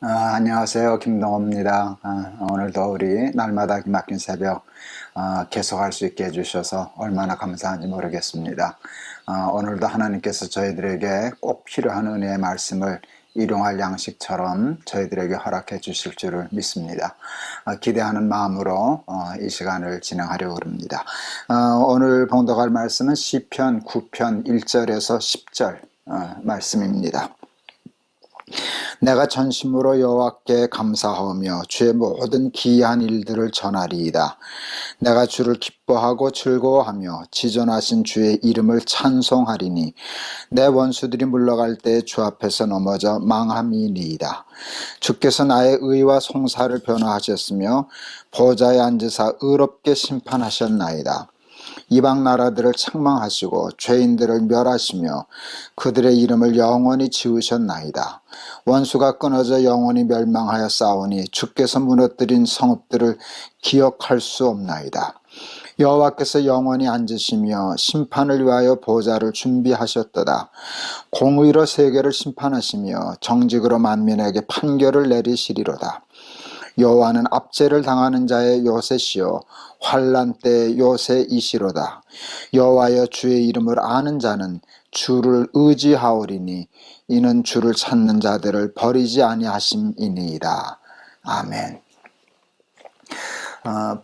안녕하세요. 김동호입니다. 오늘도 우리 날마다 기막힌 새벽 계속할 수 있게 해주셔서 얼마나 감사한지 모르겠습니다. 오늘도 하나님께서 저희들에게 꼭 필요한 은혜의 말씀을 일용할 양식처럼 저희들에게 허락해 주실 줄을 믿습니다. 기대하는 마음으로 이 시간을 진행하려고 합니다. 오늘 봉독할 말씀은 시편 9편 1절에서 10절 말씀입니다. 내가 전심으로 여호와께 감사하며 주의 모든 기이한 일들을 전하리이다. 내가 주를 기뻐하고 즐거워하며 지존하신 주의 이름을 찬송하리니 내 원수들이 물러갈 때 주 앞에서 넘어져 망함이니이다. 주께서 나의 의와 송사를 변화하셨으며 보좌에 앉으사 의롭게 심판하셨나이다. 이방 나라들을 책망하시고 죄인들을 멸하시며 그들의 이름을 영원히 지우셨나이다. 원수가 끊어져 영원히 멸망하여 싸우니 주께서 무너뜨린 성읍들을 기억할 수 없나이다. 여호와께서 영원히 앉으시며 심판을 위하여 보좌를 준비하셨도다. 공의로 세계를 심판하시며 정직으로 만민에게 판결을 내리시리로다. 여호와는 압제를 당하는 자의 요새시요 환난 때의 요새이시로다. 여호와여 주의 이름을 아는 자는 주를 의지하오리니 이는 주를 찾는 자들을 버리지 아니하심이니이다. 아멘.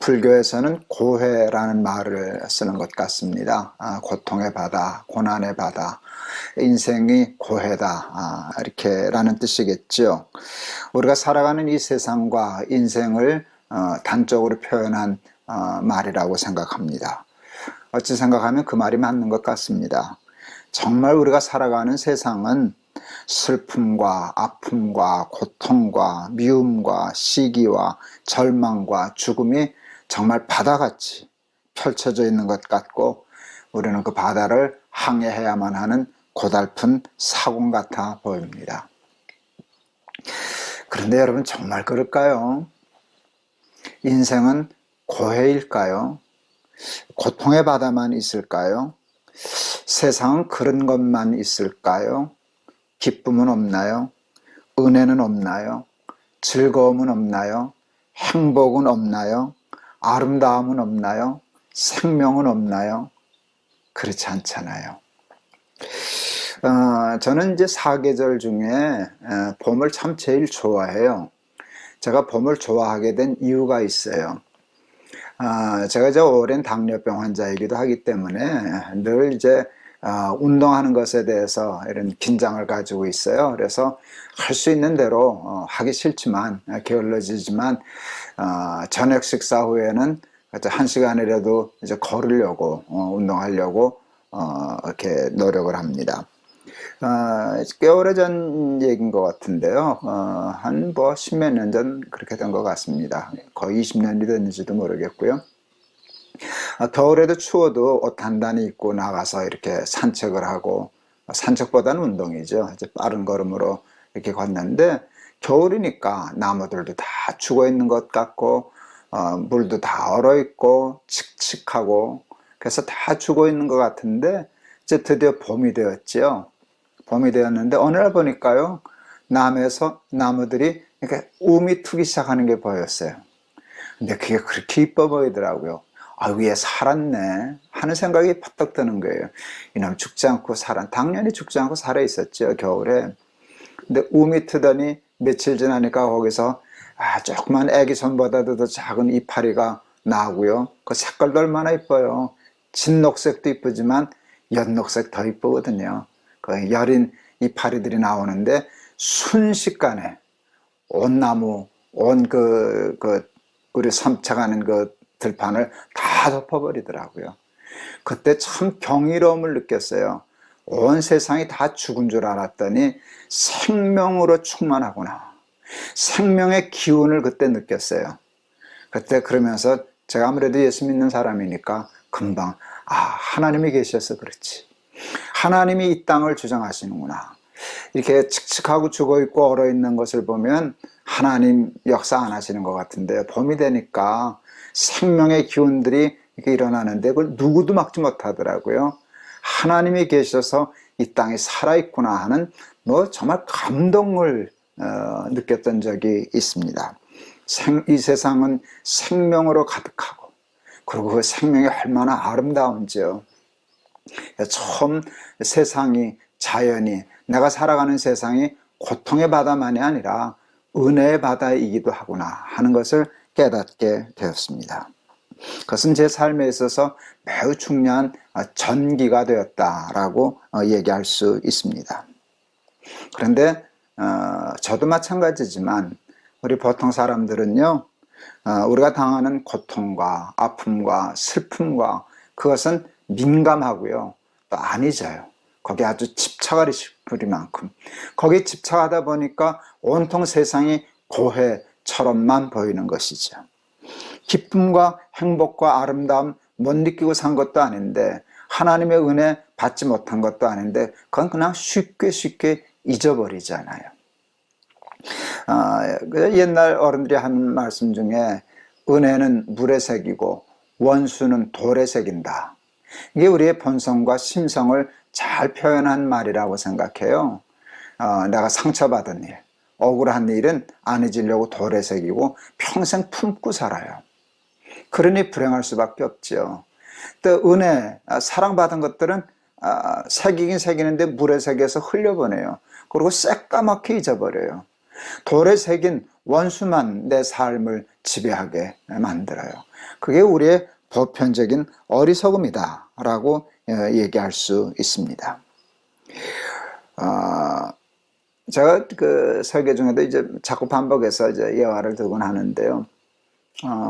불교에서는 고해라는 말을 쓰는 것 같습니다. 고통의 바다, 고난의 바다, 인생이 고해다, 이렇게라는 뜻이겠죠. 우리가 살아가는 이 세상과 인생을 단적으로 표현한 말이라고 생각합니다. 어찌 생각하면 그 말이 맞는 것 같습니다. 정말 우리가 살아가는 세상은 슬픔과 아픔과 고통과 미움과 시기와 절망과 죽음이 정말 바다같이 펼쳐져 있는 것 같고 우리는 그 바다를 항해해야만 하는 고달픈 사공 같아 보입니다. 그런데 여러분 정말 그럴까요? 인생은 고해일까요? 고통의 바다만 있을까요? 세상은 그런 것만 있을까요? 기쁨은 없나요? 은혜는 없나요? 즐거움은 없나요? 행복은 없나요? 아름다움은 없나요? 생명은 없나요? 그렇지 않잖아요. 저는 이제 사계절 중에 봄을 참 제일 좋아해요. 제가 봄을 좋아하게 된 이유가 있어요. 제가 이제 오랜 당뇨병 환자이기도 하기 때문에 늘 이제 운동하는 것에 대해서 이런 긴장을 가지고 있어요. 그래서 할 수 있는 대로 하기 싫지만 게을러지지만 저녁 식사 후에는 1시간이라도 이제 걸으려고 운동하려고 이렇게 노력을 합니다. 꽤 오래전 얘기인 것 같은데요. 한 뭐 10몇 년 전 그렇게 된 것 같습니다. 거의 20년이 됐는지도 모르겠고요. 겨울에도 추워도 옷 단단히 입고 나가서 이렇게 산책을 하고, 산책보다는 운동이죠. 이제 빠른 걸음으로 이렇게 걷는데, 겨울이니까 나무들도 다 죽어 있는 것 같고, 물도 다 얼어 있고, 칙칙하고, 그래서 다 죽어 있는 것 같은데, 이제 드디어 봄이 되었지요. 봄이 되었는데, 어느 날 보니까요, 남에서 나무들이 이렇게 움이 트기 시작하는 게 보였어요. 근데 그게 그렇게 이뻐 보이더라고요. 위에 살았네 하는 생각이 퍼뜩 드는 거예요. 이놈 죽지 않고 당연히 죽지 않고 살아 있었죠, 겨울에. 근데 움이 트더니 며칠 지나니까 거기서 조그만 애기 손보다도 더 작은 이파리가 나오고요. 그 색깔도 얼마나 이뻐요. 진녹색도 이쁘지만 연녹색 더 이쁘거든요. 그 여린 이파리들이 나오는데 순식간에 온 나무, 우리 삼쳐가는 그 들판을 다 덮어버리더라고요. 그때 참 경이로움을 느꼈어요. 온 세상이 다 죽은 줄 알았더니 생명으로 충만하구나. 생명의 기운을 그때 느꼈어요. 그때 그러면서 제가 아무래도 예수 믿는 사람이니까 금방 하나님이 계셔서 그렇지. 하나님이 이 땅을 주장하시는구나. 이렇게 칙칙하고 죽어있고 얼어있는 것을 보면 하나님 역사 안 하시는 것 같은데 봄이 되니까 생명의 기운들이 이렇게 일어나는데 그걸 누구도 막지 못하더라고요. 하나님이 계셔서 이 땅이 살아있구나 하는 정말 감동을 느꼈던 적이 있습니다. 이 세상은 생명으로 가득하고, 그리고 그 생명이 얼마나 아름다운지요. 처음 세상이, 자연이, 내가 살아가는 세상이 고통의 바다만이 아니라 은혜의 바다이기도 하구나 하는 것을 깨닫게 되었습니다. 그것은 제 삶에 있어서 매우 중요한 전기가 되었다라고 얘기할 수 있습니다. 그런데 저도 마찬가지지만 우리 보통 사람들은요, 우리가 당하는 고통과 아픔과 슬픔과 그것은 민감하고요, 또 안 잊어요. 거기에 아주 집착하기 싶을 만큼 거기에 집착하다 보니까 온통 세상이 고해처럼만 보이는 것이죠. 기쁨과 행복과 아름다움 못 느끼고 산 것도 아닌데, 하나님의 은혜 받지 못한 것도 아닌데, 그건 그냥 쉽게 잊어버리잖아요. 옛날 어른들이 한 말씀 중에 은혜는 물에 새기고 원수는 돌에 새긴다. 이게 우리의 본성과 심성을 잘 표현한 말이라고 생각해요. 내가 상처받은 일, 억울한 일은 안 잊으려고 돌에 새기고 평생 품고 살아요. 그러니 불행할 수밖에 없죠. 또 은혜, 사랑받은 것들은 새기긴 새기는데 물에 새겨서 흘려보내요. 그리고 새까맣게 잊어버려요. 돌에 새긴 원수만 내 삶을 지배하게 만들어요. 그게 우리의 보편적인 어리석음이다 라고 얘기할 수 있습니다. 제가 그 설교 중에도 이제 자꾸 반복해서 이제 예화를 들곤 하는데요.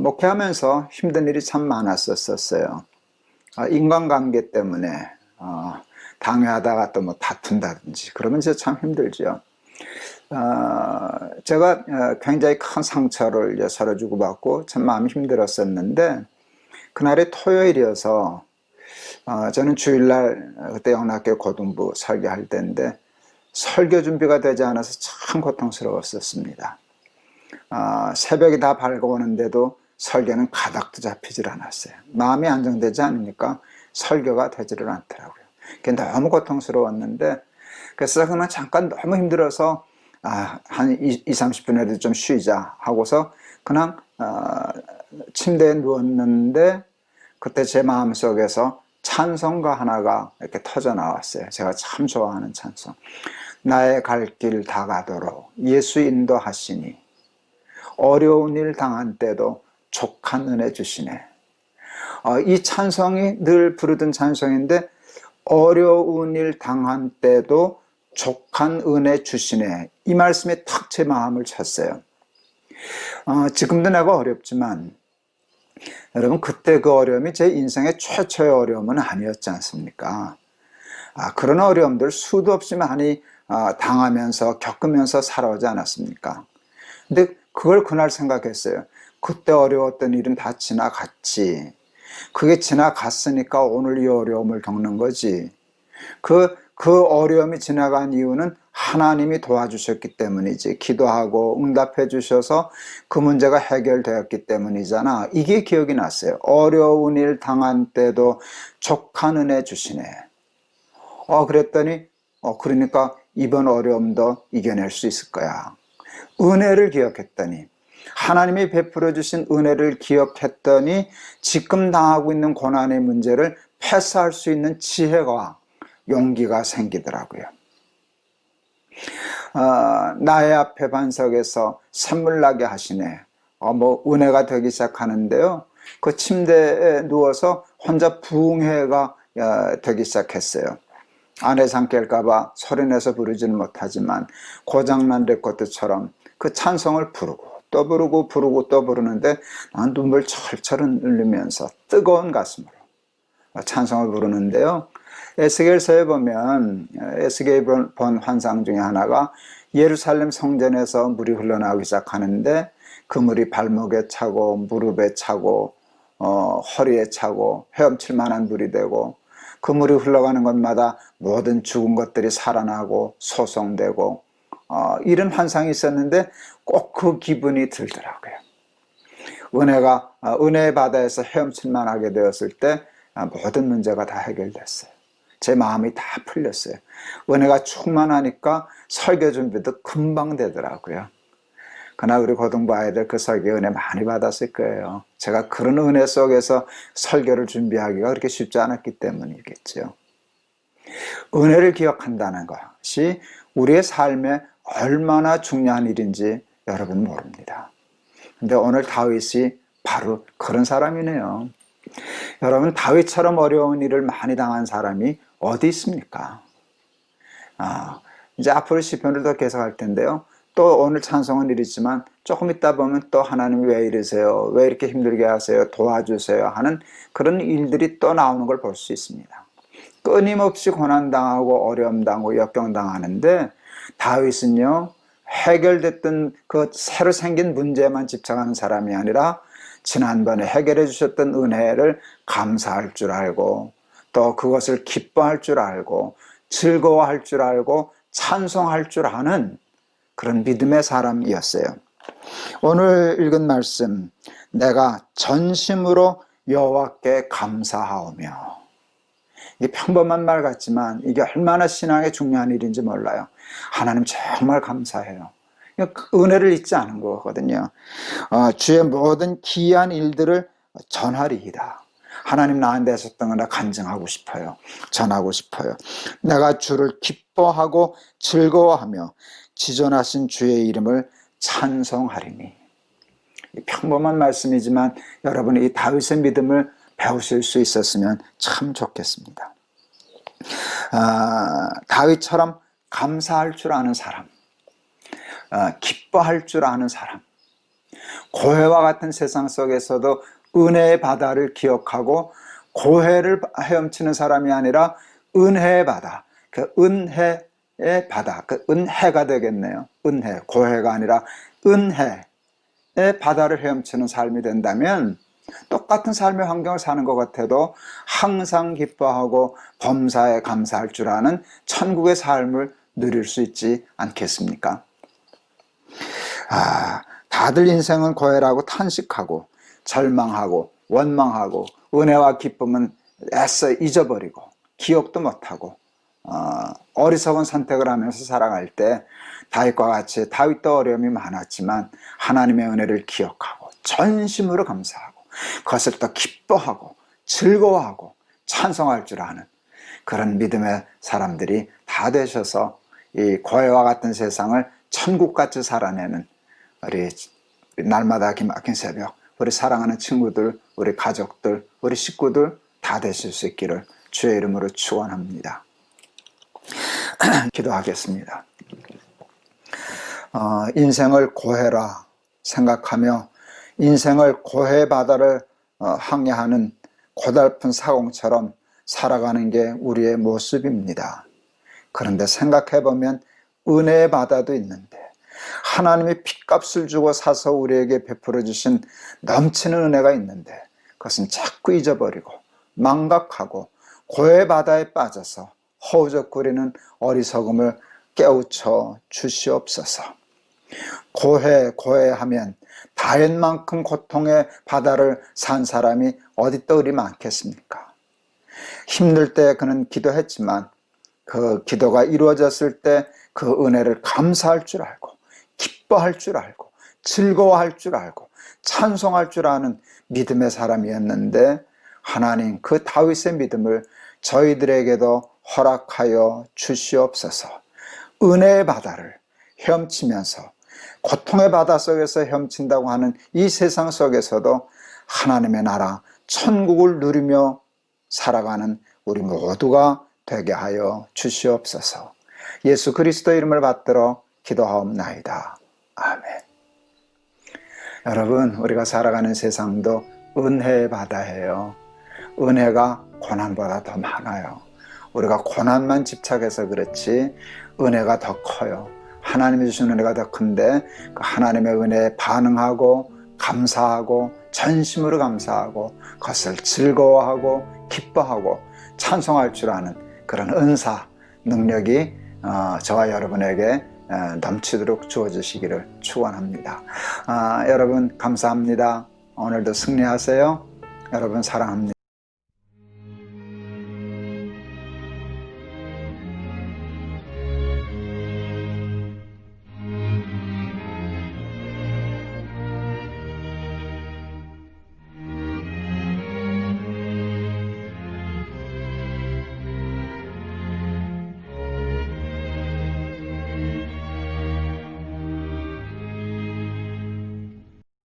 목회하면서 힘든 일이 참 많았었어요. 인간관계 때문에 당회하다가 또 뭐 다툰다든지 그러면 진짜 참 힘들죠. 제가 굉장히 큰 상처를 이제 서로 주고받고 참 마음이 힘들었었는데, 그날이 토요일이어서 저는 주일날 그때 영락교 고등부 설교할 때인데 설교 준비가 되지 않아서 참 고통스러웠었습니다. 새벽이 다 밝아오는데도 설교는 가닥도 잡히질 않았어요. 마음이 안정되지 않으니까 설교가 되지를 않더라고요. 그게 너무 고통스러웠는데, 그래서 그냥 잠깐 너무 힘들어서 한 20-30분이라도 좀 쉬자 하고서 그냥 침대에 누웠는데, 그때 제 마음속에서 찬송가 하나가 이렇게 터져 나왔어요. 제가 참 좋아하는 찬송. 나의 갈 길 다 가도록 예수 인도하시니 어려운 일 당한 때도 족한 은혜 주시네. 이 찬송이 늘 부르던 찬송인데, 어려운 일 당한 때도 족한 은혜 주시네, 이 말씀에 탁 제 마음을 쳤어요. 지금도 내가 어렵지만 여러분, 그때 그 어려움이 제 인생의 최초의 어려움은 아니었지 않습니까? 그런 어려움들 수도 없이 많이 당하면서 겪으면서 살아오지 않았습니까? 근데 그걸 그날 생각했어요. 그때 어려웠던 일은 다 지나갔지. 그게 지나갔으니까 오늘 이 어려움을 겪는 거지. 그 어려움이 지나간 이유는 하나님이 도와주셨기 때문이지, 기도하고 응답해 주셔서 그 문제가 해결되었기 때문이잖아. 이게 기억이 났어요. 어려운 일 당한 때도 족한 은혜 주시네. 그랬더니 그러니까 이번 어려움도 이겨낼 수 있을 거야. 은혜를 기억했더니, 하나님이 베풀어 주신 은혜를 기억했더니 지금 당하고 있는 고난의 문제를 패스할 수 있는 지혜가, 용기가 생기더라고요. 나의 앞에 반석에서 샘물 나게 하시네. 은혜가 되기 시작하는데요. 그 침대에 누워서 혼자 부흥회가 되기 시작했어요. 아내 잠 깰까봐 소리내서 부르지는 못하지만 고장난 레코드처럼 그 찬송을 부르고 또 부르고 또 부르는데, 난 눈물 철철 흘리면서 뜨거운 가슴으로 찬송을 부르는데요. 에스겔서에 보면 에스겔이 본 환상 중에 하나가 예루살렘 성전에서 물이 흘러나오기 시작하는데, 그 물이 발목에 차고 무릎에 차고 허리에 차고 헤엄칠 만한 물이 되고, 그 물이 흘러가는 곳마다 모든 죽은 것들이 살아나고 소송되고, 이런 환상이 있었는데 꼭 그 기분이 들더라고요. 은혜의 바다에서 헤엄칠만 하게 되었을 때 모든 문제가 다 해결됐어요. 제 마음이 다 풀렸어요. 은혜가 충만하니까 설교 준비도 금방 되더라고요. 그러나 우리 고등부 아이들 그 설교 은혜 많이 받았을 거예요. 제가 그런 은혜 속에서 설교를 준비하기가 그렇게 쉽지 않았기 때문이겠죠. 은혜를 기억한다는 것이 우리의 삶에 얼마나 중요한 일인지 여러분 모릅니다. 근데 오늘 다윗이 바로 그런 사람이네요. 여러분, 다윗처럼 어려운 일을 많이 당한 사람이 어디 있습니까? 이제 앞으로 시편을 더 계속할 텐데요. 또 오늘 찬송은 이렇지만 조금 있다 보면 또 하나님이 왜 이러세요? 왜 이렇게 힘들게 하세요? 도와주세요? 하는 그런 일들이 또 나오는 걸 볼 수 있습니다. 끊임없이 고난당하고 어려움당하고 역경당하는데 다윗은요, 해결됐던 그 새로 생긴 문제만 집착하는 사람이 아니라 지난번에 해결해 주셨던 은혜를 감사할 줄 알고 또 그것을 기뻐할 줄 알고 즐거워할 줄 알고 찬송할 줄 아는 그런 믿음의 사람이었어요. 오늘 읽은 말씀, 내가 전심으로 여호와께 감사하오며. 이게 평범한 말 같지만 이게 얼마나 신앙에 중요한 일인지 몰라요. 하나님 정말 감사해요. 은혜를 잊지 않은 거거든요. 주의 모든 기이한 일들을 전하리이다. 하나님 나한테 하셨던 걸 간증하고 싶어요. 전하고 싶어요. 내가 주를 기뻐하고 즐거워하며 지존하신 주의 이름을 찬송하리니. 평범한 말씀이지만 여러분이 이 다윗의 믿음을 배우실 수 있었으면 참 좋겠습니다. 다윗처럼 감사할 줄 아는 사람, 기뻐할 줄 아는 사람, 고해와 같은 세상 속에서도 은혜의 바다를 기억하고 고해를 헤엄치는 사람이 아니라 은혜의 바다, 그 은혜의 바다, 그 은혜가 되겠네요. 은혜, 고해가 아니라 은혜의 바다를 헤엄치는 삶이 된다면 똑같은 삶의 환경을 사는 것 같아도 항상 기뻐하고 범사에 감사할 줄 아는 천국의 삶을 누릴 수 있지 않겠습니까? 다들 인생은 고해라고 탄식하고 절망하고 원망하고 은혜와 기쁨은 애써 잊어버리고 기억도 못하고 어리석은 선택을 하면서 살아갈 때 다윗과 같이 다윗도 어려움이 많았지만 하나님의 은혜를 기억하고 전심으로 감사하고 그것을 또 기뻐하고 즐거워하고 찬송할 줄 아는 그런 믿음의 사람들이 다 되셔서 이 고해와 같은 세상을 천국같이 살아내는 우리 날마다 기막힌 새벽, 우리 사랑하는 친구들, 우리 가족들, 우리 식구들 다 되실 수 있기를 주의 이름으로 축원합니다. 기도하겠습니다. 인생을 고해라 생각하며 인생을 고해 바다를 항해하는 고달픈 사공처럼 살아가는 게 우리의 모습입니다. 그런데 생각해보면 은혜의 바다도 있는데 하나님이 핏값을 주고 사서 우리에게 베풀어 주신 넘치는 은혜가 있는데 그것은 자꾸 잊어버리고 망각하고 고해 바다에 빠져서 허우적거리는 어리석음을 깨우쳐 주시옵소서. 고해하면 다윗만큼 고통의 바다를 산 사람이 어디 또 그리 많겠습니까? 힘들 때 그는 기도했지만 그 기도가 이루어졌을 때 그 은혜를 감사할 줄 알고 기뻐할 줄 알고 즐거워할 줄 알고 찬송할 줄 아는 믿음의 사람이었는데 하나님 그 다윗의 믿음을 저희들에게도 허락하여 주시옵소서. 은혜의 바다를 헤엄치면서 고통의 바다 속에서 헤엄친다고 하는 이 세상 속에서도 하나님의 나라 천국을 누리며 살아가는 우리 모두가 되게 하여 주시옵소서. 예수 그리스도 이름을 받들어 기도하옵나이다. 아멘. 여러분, 우리가 살아가는 세상도 은혜의 바다예요. 은혜가 고난보다 더 많아요. 우리가 고난만 집착해서 그렇지 은혜가 더 커요. 하나님이 주신 은혜가 더 큰데 그 하나님의 은혜에 반응하고 감사하고 전심으로 감사하고 그것을 즐거워하고 기뻐하고 찬송할 줄 아는 그런 은사, 능력이 저와 여러분에게 넘치도록 주어주시기를 축원합니다. 여러분 감사합니다. 오늘도 승리하세요. 여러분 사랑합니다.